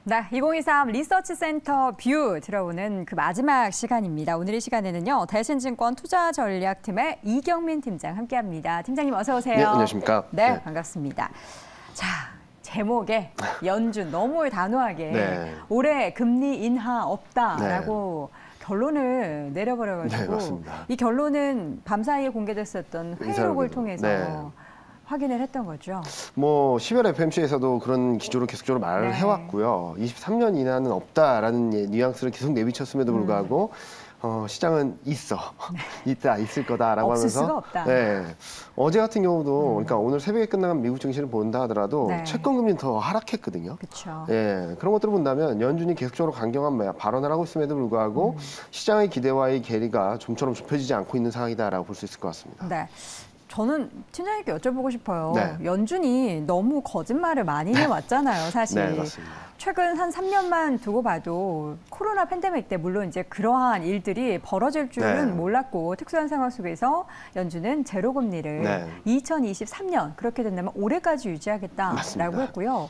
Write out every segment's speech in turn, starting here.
네, 2023 리서치 센터 뷰 들어오는 그 마지막 시간입니다. 오늘 이 시간에는요, 대신증권 투자전략팀의 이경민 팀장 함께합니다. 팀장님 어서 오세요. 네, 안녕하십니까. 네, 반갑습니다. 자, 제목에 연준 너무 단호하게 네. 올해 금리 인하 없다라고 결론을 내려버려가지고 네, 맞습니다. 이 결론은 밤사이에 공개됐었던 회의록을 통해서 네. 확인을 했던 거죠. 뭐 10월 FMC에서도 그런 기조를 계속적으로 말을 네. 해왔고요. 23년 이하는 없다라는 뉘앙스를 계속 내비쳤음에도 불구하고 시장은 있을 거다라고 없을 하면서 수가 없다. 네. 어제 같은 경우도 그러니까 오늘 새벽에 끝나간 미국 증시를 본다 하더라도 네. 채권 금리는 더 하락했거든요. 그렇죠. 예, 그런 것들을 본다면 연준이 계속적으로 강경한 발언을 하고 있음에도 불구하고 시장의 기대와의 괴리가 좀처럼 좁혀지지 않고 있는 상황이다라고 볼 수 있을 것 같습니다. 네. 저는 팀장님께 여쭤보고 싶어요. 네. 연준이 너무 거짓말을 많이 해왔잖아요, 사실. 네, 맞습니다. 최근 한 3년만 두고 봐도 코로나 팬데믹 때 물론 이제 그러한 일들이 벌어질 줄은 네. 몰랐고 특수한 상황 속에서 연준은 제로 금리를 네. 2023년 그렇게 된다면 올해까지 유지하겠다라고 맞습니다. 했고요.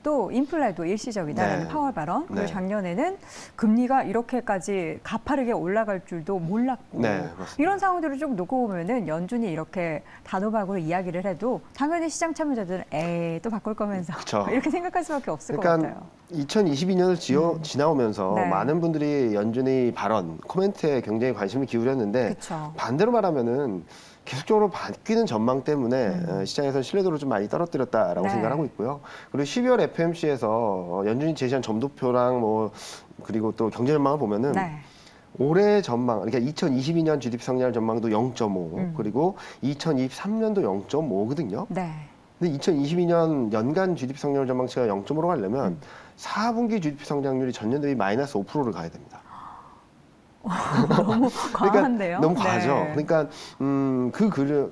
또 인플레도 일시적이다라는 네. 파월 발언. 그리고 네. 작년에는 금리가 이렇게까지 가파르게 올라갈 줄도 몰랐고 네, 맞습니다. 이런 상황들을 쭉 놓고 보면은 연준이 이렇게 단호박으로 이야기를 해도 당연히 시장 참여자들은 또 바꿀 거면서 그쵸. 이렇게 생각할 수밖에 없을 것 그러니까 같아요. 2022년을 지나오면서 네. 많은 분들이 연준의 발언, 코멘트에 굉장히 관심을 기울였는데 그쵸. 반대로 말하면은 계속적으로 바뀌는 전망 때문에 시장에서 신뢰도를 좀 많이 떨어뜨렸다라고 네. 생각하고 있고요. 그리고 12월 FMC에서 연준이 제시한 점도표랑 그리고 또 경제 전망을 보면은 네. 올해 전망, 그러니까 2022년 GDP 성장 전망도 0.5, 그리고 2023년도 0.5거든요. 네. 근데 2022년 연간 GDP 성장 전망치가 0.5로 가려면 4분기 GDP 성장률이 전년 대비 마이너스 5%를 가야 됩니다. 너무 과한데요. 너무 과하죠. 네. 그러니까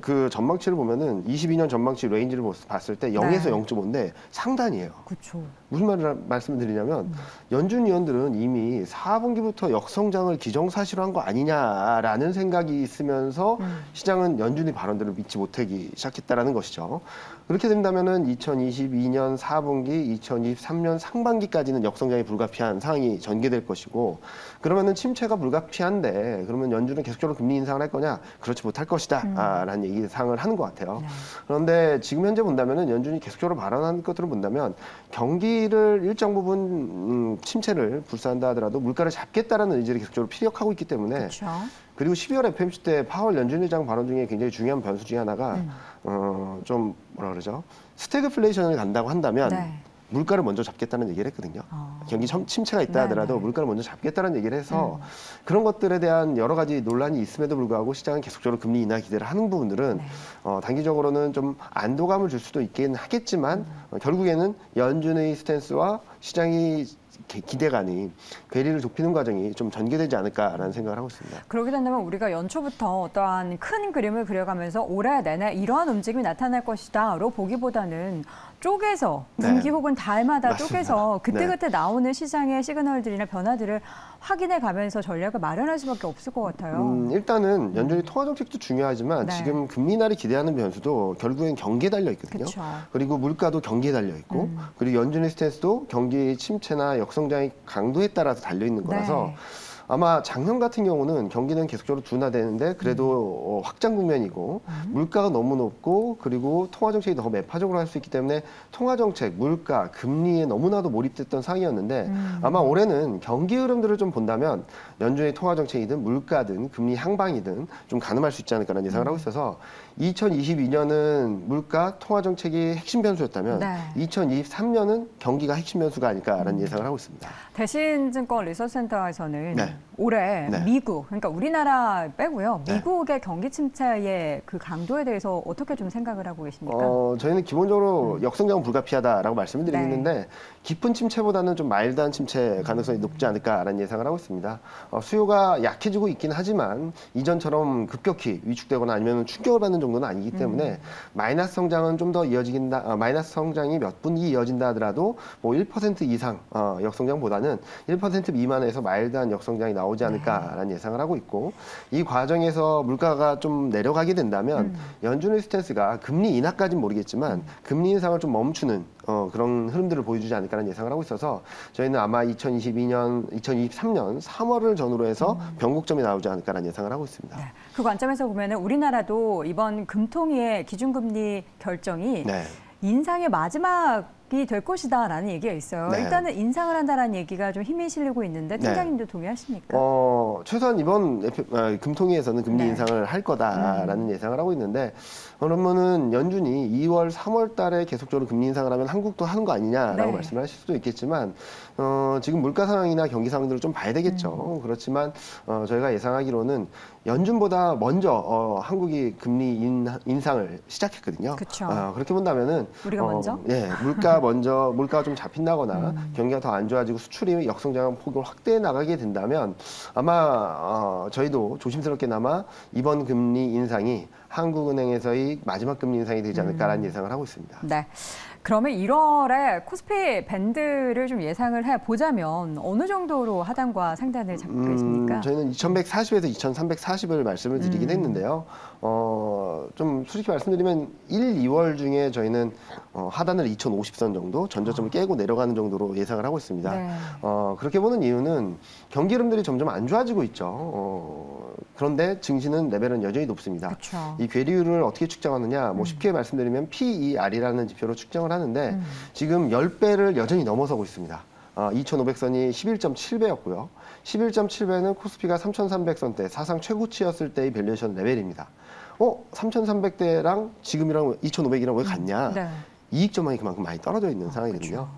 그 전망치를 보면은 22년 전망치 레인지를 봤을 때 0에서 네. 0.5인데 상단이에요. 그렇죠. 무슨 말씀을 드리냐면 연준 위원들은 이미 4분기부터 역성장을 기정사실화한 거 아니냐라는 생각이 있으면서 시장은 연준의 발언들을 믿지 못하기 시작했다라는 것이죠. 그렇게 된다면은 2022년 4분기, 2023년 상반기까지는 역성장이 불가피한 상황이 전개될 것이고, 그러면은 침체가 불가피한데 그러면 연준은 계속적으로 금리 인상을 할 거냐? 그렇지 못할 것이다. 라는 얘기상을 하는 것 같아요. 네. 그런데 지금 현재 본다면은 연준이 계속적으로 발언하는 것들을 본다면 경기를 일정 부분 침체를 불사한다 하더라도 물가를 잡겠다라는 의지를 계속적으로 피력하고 있기 때문에 그렇죠. 그리고 12월 FMC 때 파월 연준 의장 발언 중에 굉장히 중요한 변수 중에 하나가 좀 뭐라 그러죠? 스태그플레이션을 간다고 한다면 네. 물가를 먼저 잡겠다는 얘기를 했거든요. 경기 침체가 있다 네, 하더라도 네. 물가를 먼저 잡겠다는 얘기를 해서 그런 것들에 대한 여러 가지 논란이 있음에도 불구하고 시장은 계속적으로 금리 인하 기대를 하는 부분들은 네. 단기적으로는 좀 안도감을 줄 수도 있긴 하겠지만 결국에는 연준의 스탠스와 시장이 기대감이 괴리를 좁히는 과정이 좀 전개되지 않을까라는 생각을 하고 있습니다. 그렇게 된다면 우리가 연초부터 어떠한 큰 그림을 그려가면서 올해 내내 이러한 움직임이 나타날 것이다로 보기보다는 쪼개서 분기 네. 혹은 달마다 맞습니다. 쪼개서 그때그때 네. 나오는 시장의 시그널들이나 변화들을 확인해 가면서 전략을 마련할 수밖에 없을 것 같아요. 일단은 연준의 통화 정책도 중요하지만 네. 지금 금리 인하를 기대하는 변수도 결국엔 경기에 달려 있거든요. 그쵸. 그리고 물가도 경기에 달려 있고 그리고 연준의 스탠스도 경기 침체나 역성장의 강도에 따라서 달려 있는 거라서 네. 아마 작년 같은 경우는 경기는 계속적으로 둔화되는데 그래도 확장 국면이고 물가가 너무 높고 그리고 통화 정책이 더 매파적으로 할 수 있기 때문에 통화 정책, 물가, 금리에 너무나도 몰입됐던 상황이었는데 아마 올해는 경기 흐름들을 좀 본다면 연준의 통화 정책이든 물가든 금리 향방이든 좀 가늠할 수 있지 않을까라는 예상을 하고 있어서 2022년은 물가, 통화 정책이 핵심 변수였다면 네. 2023년은 경기가 핵심 변수가 아닐까라는 예상을 하고 있습니다. 대신증권 리서치센터에서는 네. 올해 네. 미국, 그러니까 우리나라 빼고요. 네. 미국의 경기 침체의 그 강도에 대해서 어떻게 좀 생각을 하고 계십니까? 저희는 기본적으로 역성장은 불가피하다라고 말씀을 드리고 네. 있는데 깊은 침체보다는 좀 마일드한 침체 가능성이 높지 않을까라는 예상을 하고 있습니다. 수요가 약해지고 있긴 하지만 이전처럼 급격히 위축되거나 아니면 충격을 받는 정도는 아니기 때문에 마이너스 성장은 좀 더 이어지긴다. 마이너스 성장이 몇 분기 이어진다 하더라도 뭐 1% 이상 역성장보다는 1% 미만에서 마일드한 역성장이 나오지 않을까라는 예상을 하고 있고 이 과정에서 물가가 좀 내려가게 된다면 연준의 스탠스가 금리 인하까지는 모르겠지만 금리 인상을 좀 멈추는 그런 흐름들을 보여주지 않을까라는 예상을 하고 있어서 저희는 아마 2023년 3월을 전후로 해서 변곡점이 나오지 않을까라는 예상을 하고 있습니다. 네. 그 관점에서 보면 우리나라도 이번 금통위의 기준금리 결정이 네. 인상의 마지막이 될 것이다라는 얘기가 있어요. 네. 일단은 인상을 한다는 얘기가 좀 힘이 실리고 있는데 팀장님도 동의하십니까? 최소한 이번 금통위에서는 금리 네. 인상을 할 거다라는 예상을 하고 있는데 그러면은 연준이 2월, 3월 달에 계속적으로 금리 인상을 하면 한국도 하는 거 아니냐라고 네. 말씀을 하실 수도 있겠지만 지금 물가 상황이나 경기 상황들을 좀 봐야 되겠죠. 그렇지만 저희가 예상하기로는 연준보다 먼저 한국이 금리 인상을 시작했거든요. 그쵸. 그렇게 본다면은 우리가 먼저? 예, 물가가 좀 잡힌다거나 경기가 더 안 좋아지고 수출이 역성장 폭을 확대해 나가게 된다면 아마 저희도 조심스럽게나마 이번 금리 인상이 한국은행에서의 마지막 금리 인상이 되지 않을까라는 예상을 하고 있습니다. 네. 그러면 1월에 코스피 밴드를 좀 예상을 해보자면 어느 정도로 하단과 상단을 잡고 계십니까? 저희는 2140에서 2340을 말씀을 드리긴 했는데요. 좀 솔직히 말씀드리면 1, 2월 중에 저희는 하단을 2050선 정도, 전저점을 깨고 내려가는 정도로 예상을 하고 있습니다. 네. 그렇게 보는 이유는 경기 흐름들이 점점 안 좋아지고 있죠. 그런데 증시는 레벨은 여전히 높습니다. 그쵸. 이 괴리율을 어떻게 측정하느냐, 뭐 쉽게 말씀드리면 PER이라는 지표로 측정을 하는데 지금 10배를 여전히 넘어서고 있습니다. 2500선이 11.7배였고요. 11.7배는 코스피가 3300선대 사상 최고치였을 때의 밸류에이션 레벨입니다. 3300대랑 지금이랑 2500이랑 왜 같냐? 네. 이익 전망이 그만큼 많이 떨어져 있는 상황이거든요.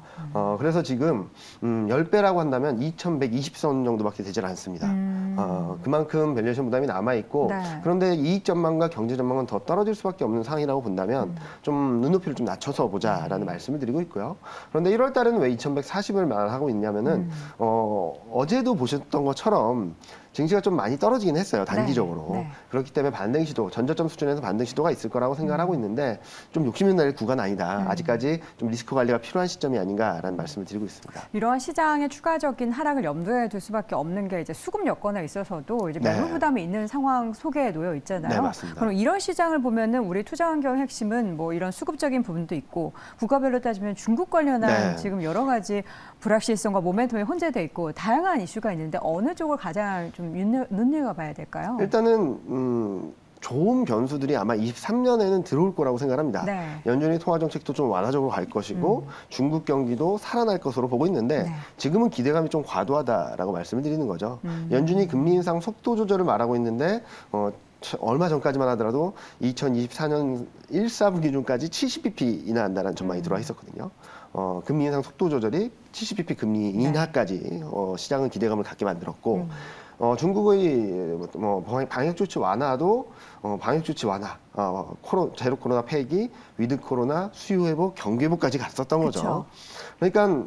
그래서 지금 10배라고 한다면 2120선 정도밖에 되질 않습니다. 그만큼 밸류에이션 부담이 남아있고 네. 그런데 이익 전망과 경제 전망은 더 떨어질 수밖에 없는 상황이라고 본다면 좀 눈높이를 좀 낮춰서 보자라는 말씀을 드리고 있고요. 그런데 1월 달에는 왜 2140을 말하고 있냐면은 어제도 보셨던 것처럼 증시가 좀 많이 떨어지긴 했어요, 단기적으로. 네. 그렇기 때문에 반등 시도, 전저점 수준에서 반등 시도가 있을 거라고 생각을 하고 있는데 좀 욕심이 날 구간 아니다. 아직까지 좀 리스크 관리가 필요한 시점이 아닌가라는 말씀을 드리고 있습니다. 이러한 시장의 추가적인 하락을 염두에 둘 수밖에 없는 게 이제 수급 여건에 있어서도 이제 매물 네. 부담이 있는 상황 속에 놓여 있잖아요. 네, 맞습니다. 그럼 이런 시장을 보면은 우리 투자 환경 핵심은 뭐 이런 수급적인 부분도 있고 국가별로 따지면 중국 관련한 네. 지금 여러 가지 불확실성과 모멘텀이 혼재돼 있고 다양한 이슈가 있는데 어느 쪽을 가장 좀 눈여겨봐야 될까요? 일단은 좋은 변수들이 아마 23년에는 들어올 거라고 생각합니다. 네. 연준이 통화 정책도 좀 완화적으로 갈 것이고 중국 경기도 살아날 것으로 보고 있는데 네. 지금은 기대감이 좀 과도하다라고 말씀을 드리는 거죠. 연준이 금리 인상 속도 조절을 말하고 있는데 얼마 전까지만 하더라도 2024년 1, 4분 기준까지 70bp 인하한다는 전망이 들어와 있었거든요. 금리 인상 속도 조절이 70bp 금리 인하까지 시장은 기대감을 갖게 만들었고 중국의 방역 조치 완화도 방역 조치 완화, 제로 코로나 폐기, 위드 코로나, 수요 회복, 경기 회복까지 갔었던 거죠. 그러니까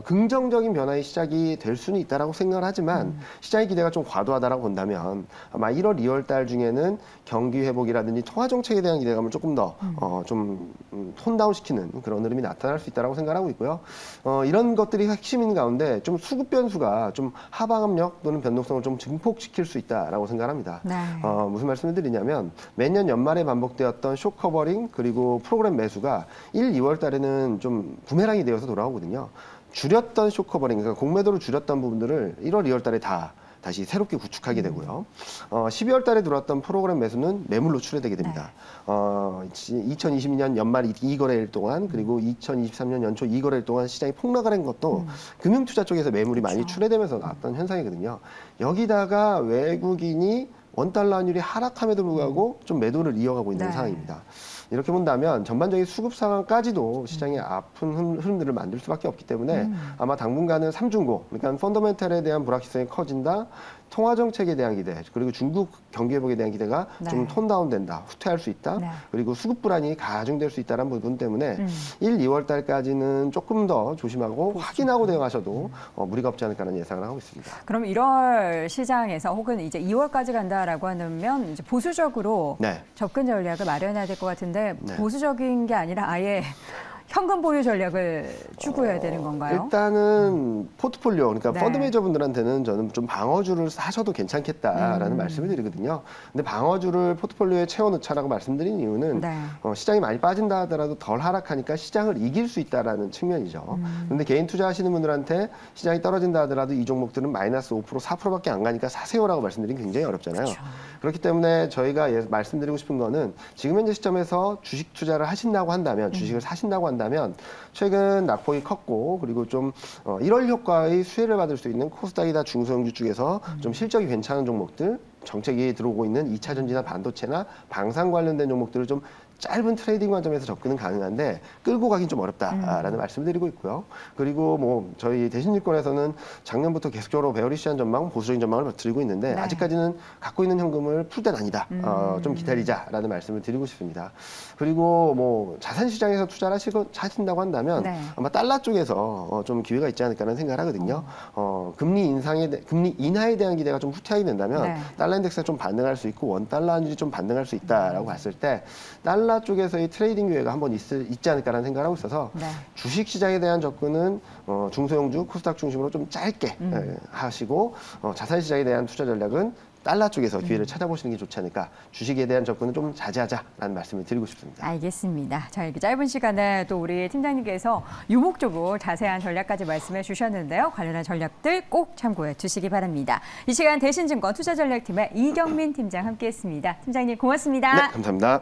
긍정적인 변화의 시작이 될 수는 있다라고 생각을 하지만 시장의 기대가 좀 과도하다라고 본다면 아마 1월, 2월 달 중에는 경기 회복이라든지 통화 정책에 대한 기대감을 조금 더 좀 톤다운 시키는 그런 흐름이 나타날 수 있다라고 생각하고 있고요. 이런 것들이 핵심인 가운데 좀 수급 변수가 좀 하방 압력 또는 변동성을 좀 증폭시킬 수 있다라고 생각합니다. 네. 무슨 말씀을 드리냐면 매년 연말에 반복되었던 쇼 커버링 그리고 프로그램 매수가 1, 2월 달에는 좀 부메랑이 되어서 돌아오거든요. 줄였던 쇼 커버링, 그러니까 공매도를 줄였던 부분들을 1월, 2월 달에 다시 새롭게 구축하게 되고요. 12월 달에 들어왔던 프로그램 매수는 매물로 출회되게 됩니다. 2022년 연말 2거래일 동안 그리고 2023년 연초 2거래일 동안 시장이 폭락을 한 것도 금융투자 쪽에서 매물이 많이 출회되면서 나왔던 현상이거든요. 여기다가 외국인이 원달러 환율이 하락함에도 불구하고 좀 매도를 이어가고 있는 상황입니다. 이렇게 본다면 전반적인 수급 상황까지도 시장에 아픈 흐름들을 만들 수밖에 없기 때문에 아마 당분간은 3중고, 그러니까 펀더멘탈에 대한 불확실성이 커진다, 통화 정책에 대한 기대, 그리고 중국 경기 회복에 대한 기대가 좀 톤다운된다, 후퇴할 수 있다, 그리고 수급 불안이 가중될 수 있다는 부분 때문에 1, 2월 달까지는 조금 더 조심하고 확인하고 대응하셔도 무리가 없지 않을까라는 예상을 하고 있습니다. 그럼 1월 시장에서 혹은 이제 2월까지 간다라고 하면 이제 보수적으로 접근 전략을 마련해야 될 것 같은데 보수적인 게 아니라 아예 현금 보유 전략을 추구해야 되는 건가요? 일단은 포트폴리오, 그러니까 네. 펀드 매니저분들한테는 저는 좀 방어주를 사셔도 괜찮겠다라는 말씀을 드리거든요. 근데 방어주를 포트폴리오에 채워넣자라고 말씀드린 이유는 네. 시장이 많이 빠진다 하더라도 덜 하락하니까 시장을 이길 수 있다라는 측면이죠. 근데 개인 투자하시는 분들한테 시장이 떨어진다 하더라도 이 종목들은 마이너스 5%, 4%밖에 안 가니까 사세요라고 말씀드리기 굉장히 어렵잖아요. 그렇죠. 그렇기 때문에 저희가 말씀드리고 싶은 거는 지금 현재 시점에서 주식 투자를 하신다고 한다면, 주식을 사신다고 한다면 최근 낙폭이 컸고 그리고 좀 1월 효과의 수혜를 받을 수 있는 코스닥이나 중소형주 쪽에서 좀 실적이 괜찮은 종목들, 정책이 들어오고 있는 2차 전지나 반도체나 방산 관련된 종목들을 좀 짧은 트레이딩 관점에서 접근은 가능한데 끌고 가긴 좀 어렵다라는 말씀을 드리고 있고요. 그리고 뭐 저희 대신증권에서는 작년부터 계속적으로 베어리시한 전망, 보수적인 전망을 드리고 있는데 네. 아직까지는 갖고 있는 현금을 풀 때는 아니다. 좀 기다리자라는 말씀을 드리고 싶습니다. 그리고 뭐 자산 시장에서 투자를 하신다고 한다면 네. 아마 달러 쪽에서 좀 기회가 있지 않을까라는 생각을 하거든요. 금리 인하에 대한 기대가 좀 후퇴하게 된다면 네. 달러 인덱스가 좀 반등할 수 있고 원 달러 환율이 좀 반등할 수 있다라고 봤을 때 달러 쪽에서의 트레이딩 기회가 한번 있지 않을까라는 생각을 하고 있어서 네. 주식 시장에 대한 접근은 중소형주, 코스닥 중심으로 좀 짧게 하시고 자산 시장에 대한 투자 전략은 달러 쪽에서 기회를 찾아보시는 게 좋지 않을까. 주식에 대한 접근은 좀 자제하자라는 말씀을 드리고 싶습니다. 알겠습니다. 자, 이렇게 짧은 시간에 또 우리 팀장님께서 유목적으로 자세한 전략까지 말씀해 주셨는데요. 관련한 전략들 꼭 참고해 주시기 바랍니다. 이 시간 대신증권 투자전략팀의 이경민 팀장 함께했습니다. 팀장님 고맙습니다. 네, 감사합니다.